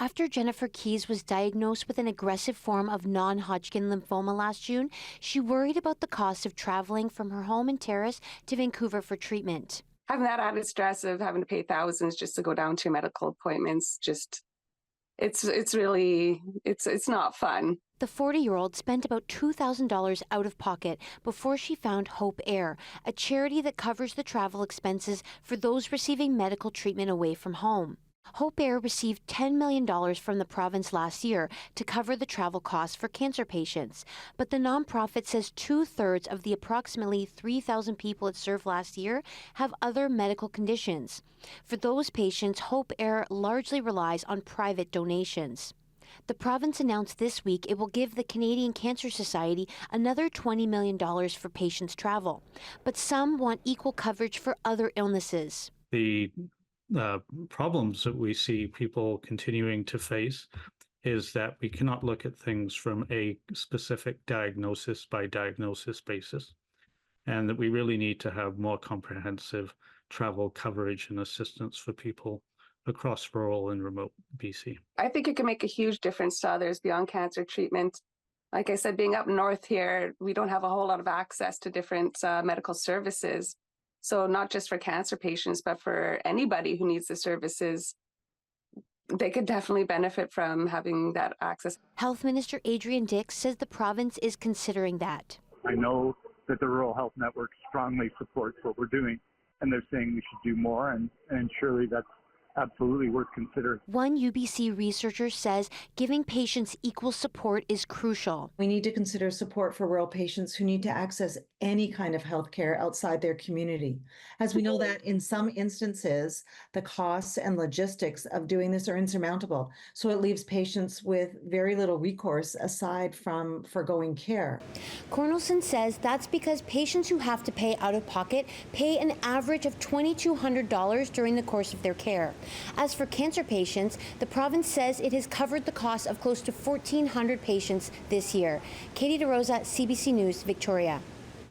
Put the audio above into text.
After Jennifer Keys was diagnosed with an aggressive form of non-Hodgkin lymphoma last June, she worried about the cost of traveling from her home in Terrace to Vancouver for treatment. Having that added stress of having to pay thousands just to go down to medical appointments, it's not fun. The 40-year-old spent about $2,000 out of pocket before she found Hope Air, a charity that covers the travel expenses for those receiving medical treatment away from home. Hope Air received $10 million from the province last year to cover the travel costs for cancer patients. But the nonprofit says 2/3 of the approximately 3,000 people it served last year have other medical conditions. For those patients, Hope Air largely relies on private donations. The province announced this week it will give the Canadian Cancer Society another $20 million for patients' travel. But some want equal coverage for other illnesses. The problems that we see people continuing to face is that we cannot look at things from a specific diagnosis by diagnosis basis, and that we really need to have more comprehensive travel coverage and assistance for people across rural and remote BC. I think it can make a huge difference to others beyond cancer treatment. Like I said, being up north here, we don't have a whole lot of access to different medical services. So not just for cancer patients, but for anybody who needs the services, they could definitely benefit from having that access. Health Minister Adrian Dix says the province is considering that. I know that the Rural Health Network strongly supports what we're doing, and they're saying we should do more, and surely that's absolutely worth considering. One UBC researcher says giving patients equal support is crucial. We need to consider support for rural patients who need to access any kind of health care outside their community, as we know that in some instances, the costs and logistics of doing this are insurmountable. So it leaves patients with very little recourse aside from foregoing care. Cornelson says that's because patients who have to pay out of pocket pay an average of $2,200 during the course of their care. As for cancer patients, the province says it has covered the cost of close to 1,400 patients this year. Katie DeRosa, CBC News, Victoria.